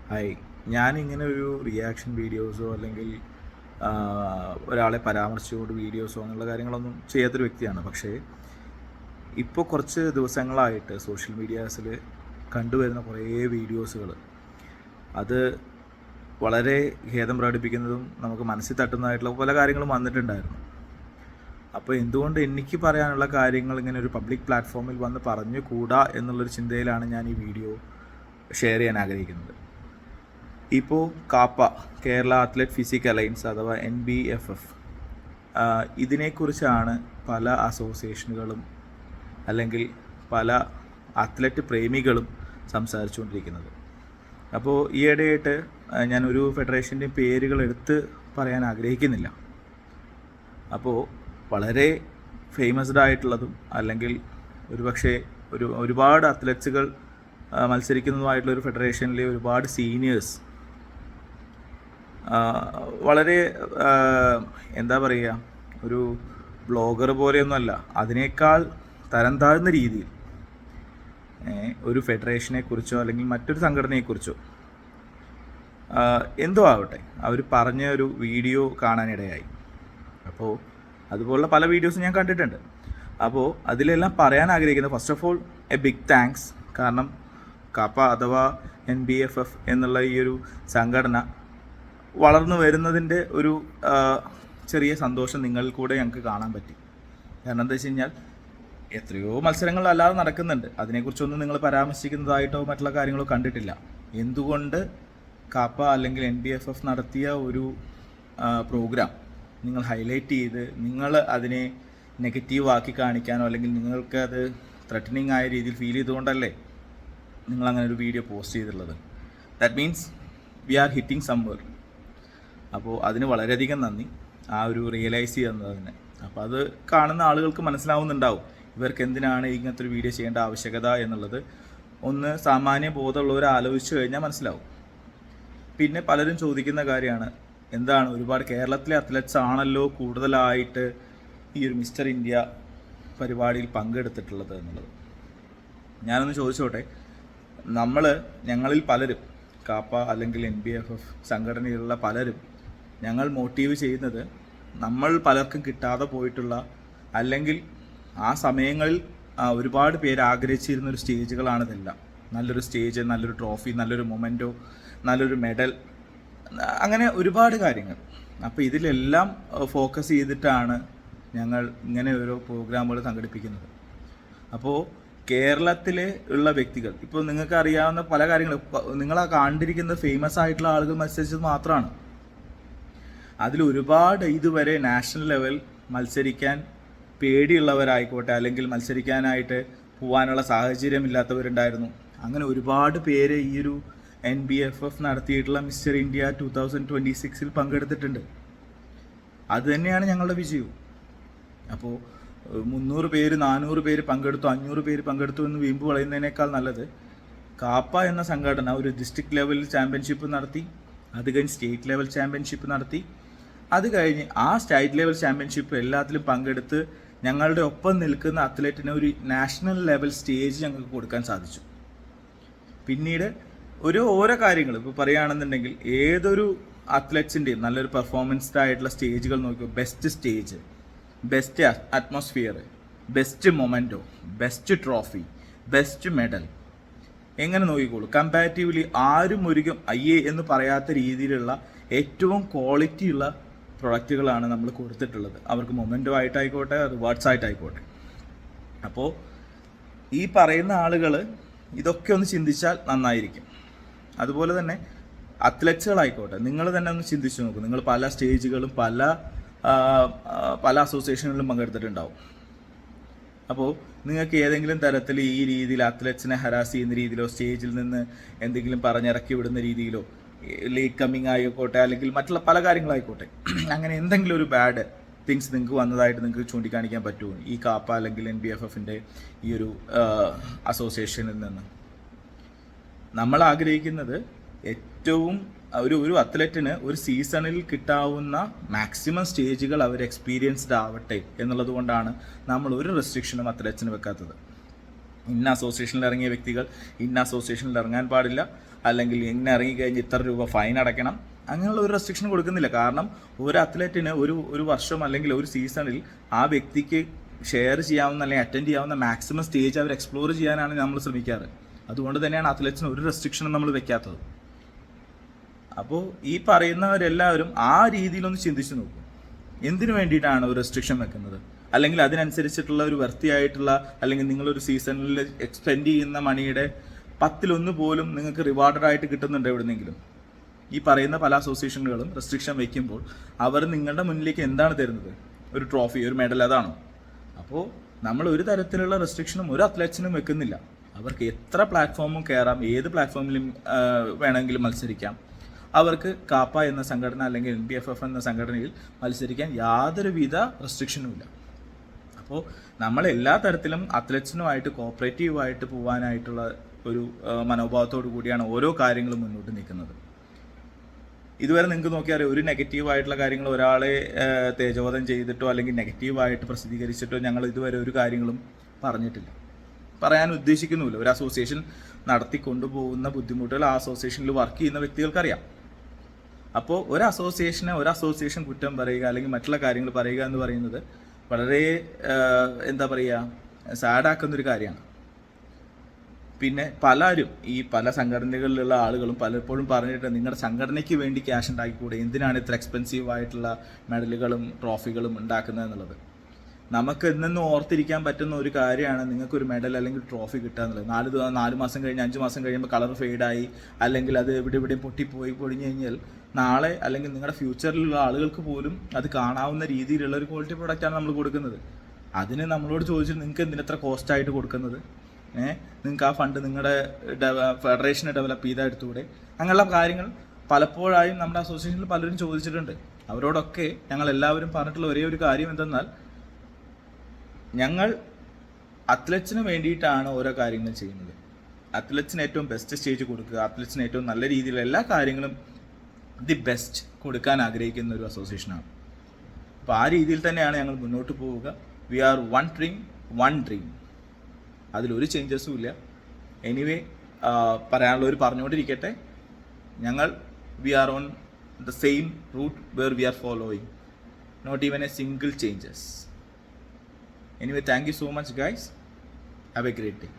Hi, ഞാനിങ്ങനെ ഒരു reaction വീഡിയോസോ അല്ലെങ്കിൽ ഒരാളെ പരാമർശിച്ചുകൊണ്ട് വീഡിയോസോ അങ്ങനെയുള്ള കാര്യങ്ങളൊന്നും ചെയ്യാത്തൊരു വ്യക്തിയാണ്. പക്ഷേ ഇപ്പോൾ കുറച്ച് ദിവസങ്ങളായിട്ട് സോഷ്യൽ മീഡിയാസിൽ കണ്ടുവരുന്ന കുറേ വീഡിയോസുകൾ അത് വളരെ ഖേദം പ്രകടിപ്പിക്കുന്നതും നമുക്ക് മനസ്സിൽ തട്ടുന്നതായിട്ടുള്ള പല കാര്യങ്ങളും വന്നിട്ടുണ്ടായിരുന്നു. അപ്പോൾ എന്തുകൊണ്ട് എനിക്ക് പറയാനുള്ള കാര്യങ്ങൾ ഇങ്ങനെ ഒരു പബ്ലിക് പ്ലാറ്റ്ഫോമിൽ വന്ന് പറഞ്ഞു കൂടാ എന്നുള്ളൊരു ചിന്തയിലാണ് ഞാൻ ഈ വീഡിയോ ഷെയർ ചെയ്യാൻ ആഗ്രഹിക്കുന്നത്. ഇപ്പോൾ Kappa, Kerala athlete physique alliance അഥവാ NBFF, ഇതിനെക്കുറിച്ചാണ് പല അസോസിയേഷനുകളും അല്ലെങ്കിൽ പല അത്ലറ്റ് പ്രേമികളും സംസാരിച്ചുകൊണ്ടിരിക്കുന്നത്. അപ്പോൾ ഈയിടെയായിട്ട് ഞാനൊരു ഫെഡറേഷൻ്റെയും പേരുകൾ എടുത്ത് പറയാൻ ആഗ്രഹിക്കുന്നില്ല. അപ്പോൾ വളരെ ഫേമസ്ഡ് ആയിട്ടുള്ളതും അല്ലെങ്കിൽ ഒരുപക്ഷെ ഒരുപാട് അത്ലറ്റ്സുകൾ മത്സരിക്കുന്നതുമായിട്ടുള്ള ഒരു ഫെഡറേഷനിലെ ഒരുപാട് സീനിയേഴ്സ് വളരെ എന്താ പറയുക, ഒരു ബ്ലോഗർ പോലെയൊന്നുമല്ല, അതിനേക്കാൾ തരം താഴ്ന്ന രീതിയിൽ ഒരു ഫെഡറേഷനെ കുറിച്ചോ അല്ലെങ്കിൽ മറ്റൊരു സംഘടനയെക്കുറിച്ചോ എന്തോ ആവട്ടെ അവർ പറഞ്ഞ ഒരു വീഡിയോ കാണാനിടയായി. അപ്പോൾ അതുപോലുള്ള പല വീഡിയോസും ഞാൻ കണ്ടിട്ടുണ്ട്. അപ്പോൾ അതിലെല്ലാം പറയാൻ ആഗ്രഹിക്കുന്നത്, first of all a big thanks. കാരണം കാപ്പ അഥവാ NBFF എന്നുള്ള ഈ ഒരു സംഘടന വളർന്നു വരുന്നതിൻ്റെ ഒരു ചെറിയ സന്തോഷം നിങ്ങളിൽ കൂടെ ഞങ്ങൾക്ക് കാണാൻ പറ്റി. കാരണം എന്താ വെച്ച് കഴിഞ്ഞാൽ എത്രയോ മത്സരങ്ങൾ അല്ലാതെ നടക്കുന്നുണ്ട്, അതിനെക്കുറിച്ചൊന്നും നിങ്ങൾ പരാമർശിക്കുന്നതായിട്ടോ മറ്റുള്ള കാര്യങ്ങളോ കണ്ടിട്ടില്ല. എന്തുകൊണ്ട് കാപ്പ അല്ലെങ്കിൽ NBFF നടത്തിയ ഒരു പ്രോഗ്രാം നിങ്ങൾ ഹൈലൈറ്റ് ചെയ്ത് നിങ്ങൾ അതിനെ നെഗറ്റീവ് ആക്കി കാണിക്കാനോ അല്ലെങ്കിൽ നിങ്ങൾക്ക് അത് ത്രെറ്റനിങ് ആയ രീതിയിൽ ഫീൽ ചെയ്തുകൊണ്ടല്ലേ നിങ്ങളങ്ങനെ ഒരു വീഡിയോ പോസ്റ്റ് ചെയ്തിട്ടുള്ളത്? That means we are hitting somewhere. അപ്പോൾ അതിന് വളരെയധികം നന്ദി, ആ ഒരു റിയലൈസ് ചെയ്യുന്നതിന്. അപ്പോൾ അത് കാണുന്ന ആളുകൾക്ക് മനസ്സിലാവുന്നുണ്ടാവും ഇവർക്ക് എന്തിനാണ് ഇങ്ങനത്തെ ഒരു വീഡിയോ ചെയ്യേണ്ട ആവശ്യകത എന്നുള്ളത്. ഒന്ന് സാമാന്യ ബോധമുള്ളവർ ആലോചിച്ച് കഴിഞ്ഞാൽ മനസ്സിലാവും. പിന്നെ പലരും ചോദിക്കുന്ന കാര്യമാണ്, എന്താണ് ഒരുപാട് കേരളത്തിലെ അത്ലറ്റ്സ് ആണല്ലോ കൂടുതലായിട്ട് ഈ ഒരു മിസ്റ്റർ ഇന്ത്യ പരിപാടിയിൽ പങ്കെടുത്തിട്ടുള്ളത് എന്നുള്ളത്. ഞാനൊന്ന് ചോദിച്ചോട്ടെ, ഞങ്ങളിൽ പലരും, കാപ്പ അല്ലെങ്കിൽ NBFF സംഘടനയിലുള്ള പലരും, ഞങ്ങൾ മോട്ടീവ് ചെയ്യുന്നത് നമ്മൾ പലർക്കും കിട്ടാതെ പോയിട്ടുള്ള അല്ലെങ്കിൽ ആ സമയങ്ങളിൽ ഒരുപാട് പേര് ആഗ്രഹിച്ചിരുന്നൊരു സ്റ്റേജുകളാണിതെല്ലാം. നല്ലൊരു സ്റ്റേജ്, നല്ലൊരു ട്രോഫി, നല്ലൊരു മൊമെൻറ്റോ, നല്ലൊരു മെഡൽ, അങ്ങനെ ഒരുപാട് കാര്യങ്ങൾ. അപ്പോൾ ഇതിലെല്ലാം ഫോക്കസ് ചെയ്തിട്ടാണ് ഞങ്ങൾ ഇങ്ങനെ ഓരോ പ്രോഗ്രാമുകൾ സംഘടിപ്പിക്കുന്നത്. അപ്പോൾ കേരളത്തിൽ ഉള്ള വ്യക്തികൾ, ഇപ്പോൾ നിങ്ങൾക്ക് അറിയാവുന്ന പല കാര്യങ്ങളും, നിങ്ങൾ ആ കണ്ടിരിക്കുന്ന ഫേമസ് ആയിട്ടുള്ള ആളുകൾ മത്സരിച്ചത് മാത്രമാണ്. അതിലൊരുപാട് ഇതുവരെ നാഷണൽ ലെവൽ മത്സരിക്കാൻ പേടിയുള്ളവരായിക്കോട്ടെ അല്ലെങ്കിൽ മത്സരിക്കാനായിട്ട് പോകാനുള്ള സാഹചര്യമില്ലാത്തവരുണ്ടായിരുന്നു. അങ്ങനെ ഒരുപാട് പേര് ഈ ഒരു NBFF നടത്തിയിട്ടുള്ള മിസ്റ്റർ ഇന്ത്യ 2026 പങ്കെടുത്തിട്ടുണ്ട്. അത് തന്നെയാണ് ഞങ്ങളുടെ വിജയവും. അപ്പോൾ 300 പേര് 400 പേര് പങ്കെടുത്തു, 500 പേര് പങ്കെടുത്തു എന്ന് വീമ്പ് പറയുന്നതിനേക്കാൾ നല്ലത് കാപ്പ എന്ന സംഘടന ഒരു ഡിസ്ട്രിക്ട് ലെവലിൽ ചാമ്പ്യൻഷിപ്പ് നടത്തി, അത് കഴിഞ്ഞ് സ്റ്റേറ്റ് ലെവൽ ചാമ്പ്യൻഷിപ്പ് നടത്തി, അത് കഴിഞ്ഞ് ആ സ്റ്റേറ്റ് ലെവൽ ചാമ്പ്യൻഷിപ്പ് എല്ലാത്തിലും പങ്കെടുത്ത് ഞങ്ങളുടെ ഒപ്പം നിൽക്കുന്ന അത്ലറ്റിന് ഒരു നാഷണൽ ലെവൽ സ്റ്റേജ് ഞങ്ങൾക്ക് കൊടുക്കാൻ സാധിച്ചു. പിന്നീട് ഓരോ കാര്യങ്ങൾ ഇപ്പോൾ പറയുകയാണെന്നുണ്ടെങ്കിൽ ഏതൊരു അത്ലറ്റ്സിൻ്റെയും നല്ലൊരു പെർഫോമൻസ്ഡ് ആയിട്ടുള്ള സ്റ്റേജുകൾ നോക്കിയോ, best stage, best atmosphere, best memento, best trophy, best medal, എങ്ങനെ നോക്കിക്കോളൂ. കമ്പാരിറ്റീവ്ലി ആരും ഒരിക്കലും അയ്യേ എന്ന് പറയാത്ത രീതിയിലുള്ള ഏറ്റവും ക്വാളിറ്റിയുള്ള പ്രൊഡക്റ്റുകളാണ് നമ്മൾ കൊടുത്തിട്ടുള്ളത്. അവർക്ക് മൊമെൻറ്റോ ആയിട്ടായിക്കോട്ടെ, റിവാർഡ്സ് ആയിട്ടായിക്കോട്ടെ. അപ്പോൾ ഈ പറയുന്ന ആളുകൾ ഇതൊക്കെ ഒന്ന് ചിന്തിച്ചാൽ നന്നായിരിക്കും. അതുപോലെ തന്നെ അത്ലറ്റ്സുകളായിക്കോട്ടെ, നിങ്ങൾ തന്നെ ഒന്ന് ചിന്തിച്ച് നോക്കും. നിങ്ങൾ പല സ്റ്റേജുകളും പല അസോസിയേഷനുകളിലും പങ്കെടുത്തിട്ടുണ്ടാവും. അപ്പോൾ നിങ്ങൾക്ക് ഏതെങ്കിലും തരത്തിൽ ഈ രീതിയിൽ അത്ലറ്റ്സിനെ ഹരാസ് ചെയ്യുന്ന രീതിയിലോ സ്റ്റേജിൽ നിന്ന് എന്തെങ്കിലും പറഞ്ഞിറക്കി വിടുന്ന രീതിയിലോ ലേറ്റ് കമ്മിങ് ആയിക്കോട്ടെ അല്ലെങ്കിൽ മറ്റുള്ള പല കാര്യങ്ങളായിക്കോട്ടെ, അങ്ങനെ എന്തെങ്കിലും ഒരു ബാഡ് തിങ്സ് നിങ്ങൾക്ക് വന്നതായിട്ട് നിങ്ങൾക്ക് ചൂണ്ടിക്കാണിക്കാൻ പറ്റുമോ ഈ കാപ്പ അല്ലെങ്കിൽ NBFFൻ്റെ ഈ ഒരു അസോസിയേഷനിൽ നിന്ന്? നമ്മൾ ആഗ്രഹിക്കുന്നത് ഏറ്റവും ഒരു അത്ലറ്റിന് ഒരു സീസണിൽ കിട്ടാവുന്ന മാക്സിമം സ്റ്റേജുകൾ അവർ എക്സ്പീരിയൻസ്ഡ് ആവട്ടെ എന്നുള്ളത് കൊണ്ടാണ് നമ്മൾ ഒരു റെസ്ട്രിക്ഷനും അത്ലറ്റ്സിന് വെക്കാത്തത്. ഇന്ന അസോസിയേഷനിൽ ഇറങ്ങിയ വ്യക്തികൾ ഇന്ന അസോസിയേഷനിൽ ഇറങ്ങാൻ പാടില്ല, അല്ലെങ്കിൽ ഇന്ന ഇറങ്ങിക്കഴിഞ്ഞ് ഇത്ര രൂപ ഫൈൻ അടയ്ക്കണം, അങ്ങനെയുള്ള ഒരു റെസ്ട്രിക്ഷൻ കൊടുക്കുന്നില്ല. കാരണം ഒരു അത്ലറ്റിന് ഒരു വർഷം അല്ലെങ്കിൽ ഒരു സീസണിൽ ആ വ്യക്തിക്ക് ഷെയർ ചെയ്യാവുന്ന അല്ലെങ്കിൽ അറ്റൻഡ് ചെയ്യാവുന്ന മാക്സിമം സ്റ്റേജ് അവർ എക്സ്പ്ലോർ ചെയ്യാനാണ് നമ്മൾ ശ്രമിക്കാറ്. അതുകൊണ്ട് തന്നെയാണ് അത്ലറ്റ്സിന് ഒരു റെസ്ട്രിക്ഷനും നമ്മൾ വെക്കാത്തത്. അപ്പോൾ ഈ പറയുന്നവരെല്ലാവരും ആ രീതിയിലൊന്ന് ചിന്തിച്ച് നോക്കും. എന്തിനു വേണ്ടിയിട്ടാണ് ഒരു റെസ്ട്രിക്ഷൻ വെക്കുന്നത്? അല്ലെങ്കിൽ അതിനനുസരിച്ചിട്ടുള്ള ഒരു വൃത്തിയായിട്ടുള്ള, അല്ലെങ്കിൽ നിങ്ങളൊരു സീസണിൽ എക്സ്പെൻഡ് ചെയ്യുന്ന മണിയുടെ 10% പോലും നിങ്ങൾക്ക് റിവാർഡഡ് ആയിട്ട് കിട്ടുന്നുണ്ട് എവിടെന്നെങ്കിലും? ഈ പറയുന്ന പല അസോസിയേഷനുകളും റെസ്ട്രിക്ഷൻ വയ്ക്കുമ്പോൾ അവർ നിങ്ങളുടെ മുന്നിലേക്ക് എന്താണ് തരുന്നത്? ഒരു ട്രോഫി, ഒരു മെഡൽ, അതാണോ? അപ്പോൾ നമ്മൾ ഒരു തരത്തിലുള്ള റെസ്ട്രിക്ഷനും ഒരു അത്ലറ്റ്സിനും വെക്കുന്നില്ല. അവർക്ക് എത്ര പ്ലാറ്റ്ഫോമും കയറാം, ഏത് പ്ലാറ്റ്ഫോമിലും വേണമെങ്കിലും മത്സരിക്കാം. അവർക്ക് കാപ്പ എന്ന സംഘടന അല്ലെങ്കിൽ NBFF എന്ന സംഘടനയിൽ മത്സരിക്കാൻ യാതൊരുവിധ റെസ്ട്രിക്ഷനും ഇല്ല. അപ്പോൾ നമ്മൾ എല്ലാ തരത്തിലും അത്ലറ്റ്സിനുമായിട്ട് കോപ്പറേറ്റീവായിട്ട് പോകാനായിട്ടുള്ള ഒരു മനോഭാവത്തോടു കൂടിയാണ് ഓരോ കാര്യങ്ങളും മുന്നോട്ട് നിൽക്കുന്നത്. ഇതുവരെ നിങ്ങൾക്ക് നോക്കിയാൽ ഒരു നെഗറ്റീവായിട്ടുള്ള കാര്യങ്ങൾ ഒരാളെ തേജോവധം ചെയ്തിട്ടോ അല്ലെങ്കിൽ നെഗറ്റീവായിട്ട് പ്രസിദ്ധീകരിച്ചിട്ടോ ഞങ്ങൾ ഇതുവരെ ഒരു കാര്യങ്ങളും പറഞ്ഞിട്ടില്ല, പറയാൻ ഉദ്ദേശിക്കുന്നുമില്ല. ഒരു അസോസിയേഷൻ നടത്തിക്കൊണ്ടുപോകുന്ന ബുദ്ധിമുട്ടുകൾ ആ അസോസിയേഷനിൽ വർക്ക് ചെയ്യുന്ന വ്യക്തികൾക്കറിയാം. അപ്പോൾ ഒരു അസോസിയേഷൻ കുറ്റം പറയുക അല്ലെങ്കിൽ മറ്റുള്ള കാര്യങ്ങൾ പറയുക എന്ന് പറയുന്നത് വളരെ എന്താ പറയുക, സാഡാക്കുന്നൊരു കാര്യമാണ്. പിന്നെ പലരും ഈ പല സംഘടനകളിലുള്ള ആളുകളും പലപ്പോഴും പറഞ്ഞിട്ട് നിങ്ങളുടെ സംഘടനയ്ക്ക് വേണ്ടി ക്യാഷ് ഉണ്ടാക്കിക്കൂടെ, എന്തിനാണ് ഇത്ര എക്സ്പെൻസീവ് ആയിട്ടുള്ള മെഡലുകളും ട്രോഫികളും ഉണ്ടാക്കുന്നത് എന്നുള്ളത്. നമുക്ക് എന്നും ഓർത്തിരിക്കാൻ പറ്റുന്ന ഒരു കാര്യമാണ് നിങ്ങൾക്കൊരു മെഡൽ അല്ലെങ്കിൽ ട്രോഫി കിട്ടുക എന്നുള്ളത്. 4 മാസം കഴിഞ്ഞ് 5 മാസം കഴിയുമ്പോൾ കളർ ഫെയ്ഡായി അല്ലെങ്കിൽ അത് എവിടെയും പൊടിഞ്ഞു കഴിഞ്ഞാൽ നാളെ അല്ലെങ്കിൽ നിങ്ങളുടെ ഫ്യൂച്ചറിലുള്ള ആളുകൾക്ക് പോലും അത് കാണാവുന്ന രീതിയിലുള്ള ഒരു ക്വാളിറ്റി പ്രൊഡക്റ്റാണ് നമ്മൾ കൊടുക്കുന്നത്. അതിന് നമ്മളോട് ചോദിച്ചിട്ട് നിങ്ങൾക്ക് എന്തിനെത്ര കോസ്റ്റായിട്ട് കൊടുക്കുന്നത്? നിങ്ങൾക്ക് ആ ഫണ്ട് നിങ്ങളുടെ ഫെഡറേഷനെ ഡെവലപ്പ് ചെയ്താൽ എടുത്തുകൂടെ? അങ്ങനെയുള്ള കാര്യങ്ങൾ പലപ്പോഴായും നമ്മുടെ അസോസിയേഷനിൽ പലരും ചോദിച്ചിട്ടുണ്ട്. അവരോടൊക്കെ ഞങ്ങൾ എല്ലാവരും പറഞ്ഞിട്ടുള്ള ഒരേ ഒരു കാര്യം എന്തെന്നാൽ, ഞങ്ങൾ അത്ലറ്റ്സിന് വേണ്ടിയിട്ടാണ് ഓരോ കാര്യങ്ങളും ചെയ്യുന്നത്. അത്ലറ്റ്സിന് ഏറ്റവും ബെസ്റ്റ് സ്റ്റേജ് കൊടുക്കുക, അത്ലറ്റ്സിന് ഏറ്റവും നല്ല രീതിയിലുള്ള എല്ലാ കാര്യങ്ങളും ദി ബെസ്റ്റ് കൊടുക്കാൻ ആഗ്രഹിക്കുന്ന ഒരു അസോസിയേഷനാണ്. അപ്പോൾ ആ രീതിയിൽ തന്നെയാണ് ഞങ്ങൾ മുന്നോട്ട് പോവുക. We are one dream. അതിലൊരു ചേഞ്ചസും ഇല്ല. എനിവേ പറയാനുള്ളവർ പറഞ്ഞുകൊണ്ടിരിക്കട്ടെ. ഞങ്ങൾ we are on the same route where we are following, not even a single changes. Anyway, thank you so much guys. Have a great day.